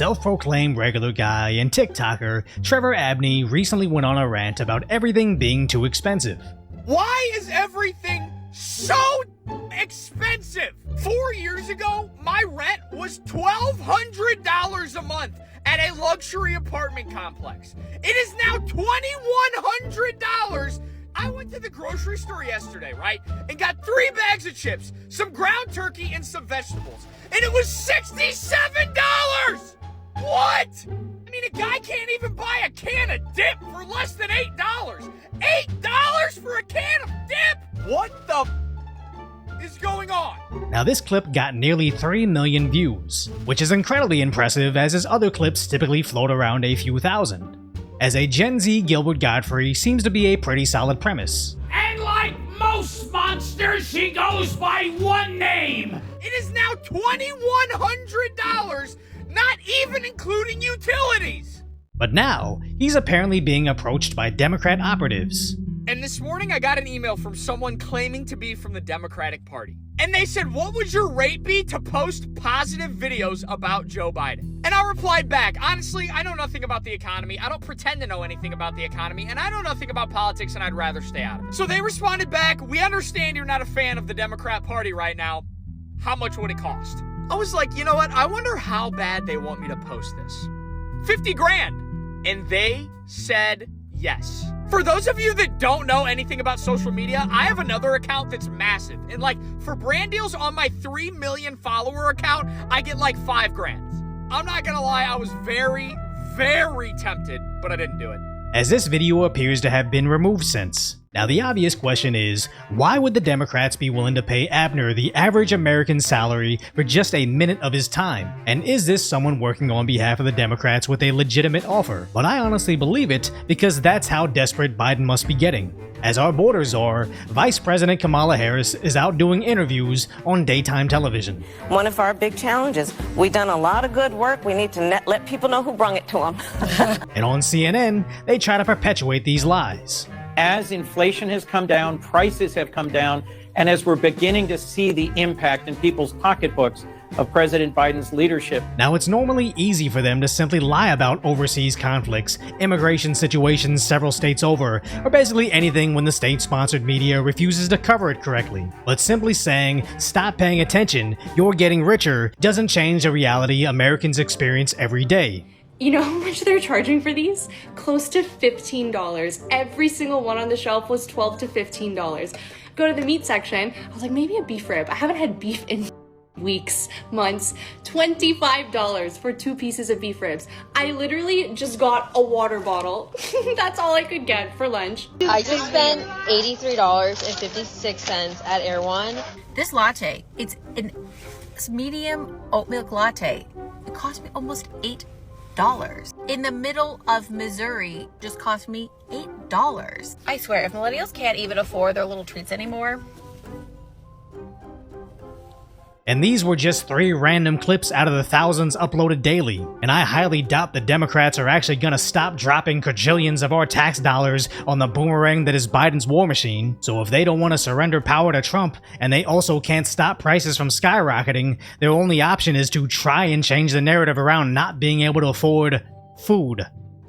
Self-proclaimed regular guy and TikToker Trevor Abney recently went on a rant about everything being too expensive. Why is everything so expensive? 4 years ago, my rent was $1,200 a month at a luxury apartment complex. It is now $2,100. I went to the grocery store yesterday, right, and got 3 bags of chips, some ground turkey, and some vegetables, and it was $67! What? I mean, a guy can't even buy a can of dip for less than $8. $8 for a can of dip? What the is going on? Now this clip got nearly 3 million views, which is incredibly impressive as his other clips typically float around a few thousand. As a Gen Z Gilbert Godfrey seems to be a pretty solid premise. And like most monsters, she goes by one name! It is now $2,100, not even including utilities! But now, he's apparently being approached by Democrat operatives. And this morning I got an email from someone claiming to be from the Democratic Party. And they said, what would your rate be to post positive videos about Joe Biden? And I replied back, honestly, I know nothing about the economy. I don't pretend to know anything about the economy. And I know nothing about politics, and I'd rather stay out of it. So they responded back, we understand you're not a fan of the Democrat Party right now. How much would it cost? I was like, you know what? I wonder how bad they want me to post this. 50 grand. And they said yes. For those of you that don't know anything about social media, I have another account that's massive. And like, for brand deals on my 3 million follower account, I get like 5 grand. I'm not gonna lie, I was very, very tempted, but I didn't do it. As this video appears to have been removed since. Now the obvious question is, why would the Democrats be willing to pay Abner the average American salary for just a minute of his time? And is this someone working on behalf of the Democrats with a legitimate offer? But I honestly believe it, because that's how desperate Biden must be getting. As our borders are, Vice President Kamala Harris is out doing interviews on daytime television. One of our big challenges, we've done a lot of good work, we need to let people know who brung it to them. And on CNN, they try to perpetuate these lies. As inflation has come down, prices have come down, and as we're beginning to see the impact in people's pocketbooks of President Biden's leadership. Now, it's normally easy for them to simply lie about overseas conflicts, immigration situations several states over, or basically anything when the state-sponsored media refuses to cover it correctly. But simply saying, stop paying attention, you're getting richer, doesn't change the reality Americans experience every day. You know how much they're charging for these? Close to $15. Every single one on the shelf was $12 to $15. Go to the meat section, I was like, maybe a beef rib. I haven't had beef in weeks, months. $25 for 2 pieces of beef ribs. I literally just got a water bottle. That's all I could get for lunch. I just spent $83.56 at Air One. This latte, it's a medium oat milk latte. It cost me almost $8. In the middle of Missouri, just cost me $8. I swear, if millennials can't even afford their little treats anymore. And these were just 3 random clips out of the thousands uploaded daily, and I highly doubt the Democrats are actually gonna stop dropping quadrillions of our tax dollars on the boomerang that is Biden's war machine. So if they don't want to surrender power to Trump, and they also can't stop prices from skyrocketing, their only option is to try and change the narrative around not being able to afford food.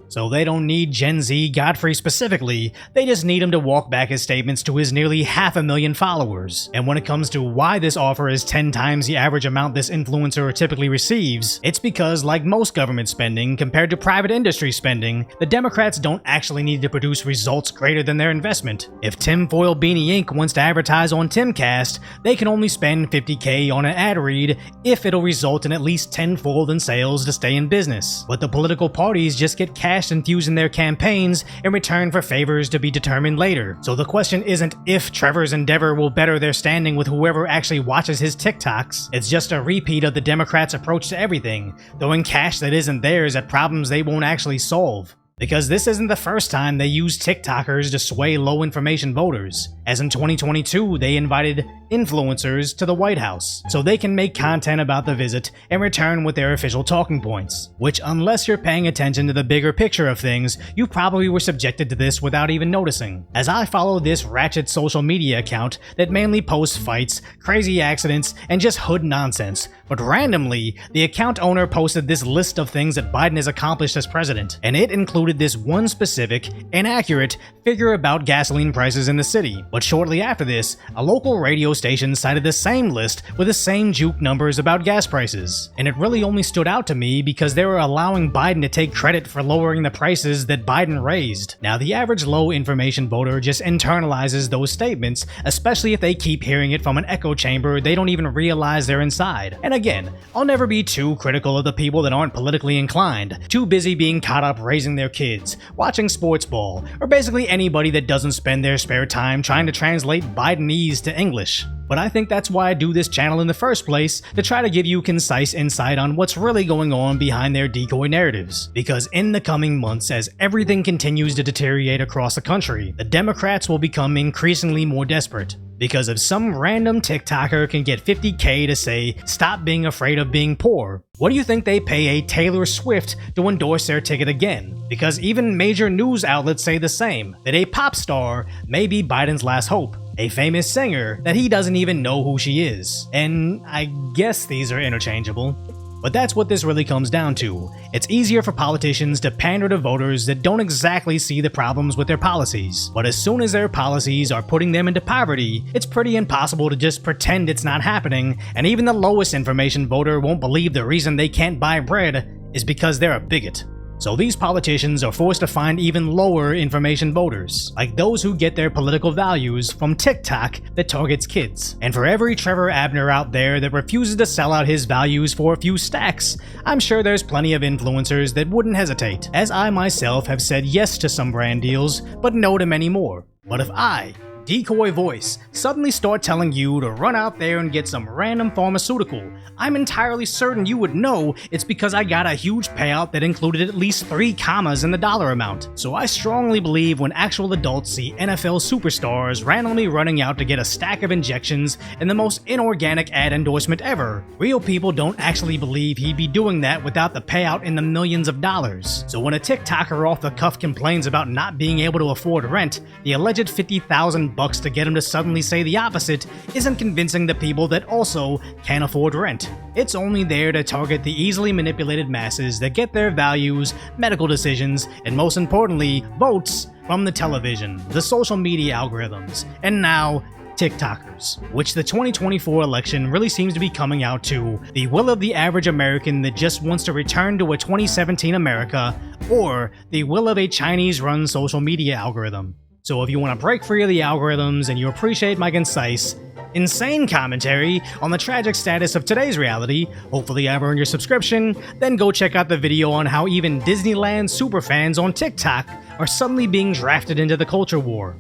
So they don't need Gen Z Godfrey specifically, they just need him to walk back his statements to his nearly 500,000 followers. And when it comes to why this offer is 10 times the average amount this influencer typically receives, it's because, like most government spending compared to private industry spending, the Democrats don't actually need to produce results greater than their investment. If Tinfoil Beanie Inc. wants to advertise on Timcast, they can only spend $50K on an ad read if it'll result in at least tenfold in sales to stay in business. But the political parties just get cash infused in their campaigns in return for favors to be determined later. So the question isn't if Trevor's endeavor will better their standing with whoever actually watches his TikToks. It's just a repeat of the Democrats' approach to everything, throwing cash that isn't theirs at problems they won't actually solve. Because this isn't the first time they used TikTokers to sway low information voters, as in 2022 they invited influencers to the White House so they can make content about the visit and return with their official talking points, which unless you're paying attention to the bigger picture of things, you probably were subjected to this without even noticing. As I follow this ratchet social media account that mainly posts fights, crazy accidents, and just hood nonsense, but randomly, the account owner posted this list of things that Biden has accomplished as president, and it included this one specific, inaccurate figure about gasoline prices in the city. But shortly after this, a local radio station cited the same list with the same juke numbers about gas prices. And it really only stood out to me because they were allowing Biden to take credit for lowering the prices that Biden raised. Now, the average low information voter just internalizes those statements, especially if they keep hearing it from an echo chamber they don't even realize they're inside. And again, I'll never be too critical of the people that aren't politically inclined, too busy being caught up raising their kids, watching sports ball, or basically anybody that doesn't spend their spare time trying to translate Bidenese to English. But I think that's why I do this channel in the first place, to try to give you concise insight on what's really going on behind their decoy narratives. Because in the coming months, as everything continues to deteriorate across the country, the Democrats will become increasingly more desperate. Because if some random TikToker can get 50K to say, "Stop being afraid of being poor," what do you think they pay a Taylor Swift to endorse their ticket again? Because even major news outlets say the same, that a pop star may be Biden's last hope. A famous singer that he doesn't even know who she is. And I guess these are interchangeable. But that's what this really comes down to. It's easier for politicians to pander to voters that don't exactly see the problems with their policies. But as soon as their policies are putting them into poverty, it's pretty impossible to just pretend it's not happening, and even the lowest information voter won't believe the reason they can't buy bread is because they're a bigot. So these politicians are forced to find even lower information voters, like those who get their political values from TikTok that targets kids. And for every Trevor Abner out there that refuses to sell out his values for a few stacks, I'm sure there's plenty of influencers that wouldn't hesitate, as I myself have said yes to some brand deals, but no to many more. But if I, Decoy Voice, suddenly start telling you to run out there and get some random pharmaceutical, I'm entirely certain you would know it's because I got a huge payout that included at least 3 commas in the dollar amount. So I strongly believe when actual adults see NFL superstars randomly running out to get a stack of injections in the most inorganic ad endorsement ever, real people don't actually believe he'd be doing that without the payout in the millions of dollars. So when a TikToker off the cuff complains about not being able to afford rent, the alleged $50,000 to get him to suddenly say the opposite isn't convincing the people that also can't afford rent. It's only there to target the easily manipulated masses that get their values, medical decisions, and most importantly, votes from the television, the social media algorithms, and now TikTokers, which the 2024 election really seems to be coming out to the will of the average American that just wants to return to a 2017 America, or the will of a Chinese-run social media algorithm. So if you want to break free of the algorithms and you appreciate my concise, insane commentary on the tragic status of today's reality, hopefully I've earned your subscription, then go check out the video on how even Disneyland superfans on TikTok are suddenly being drafted into the culture war.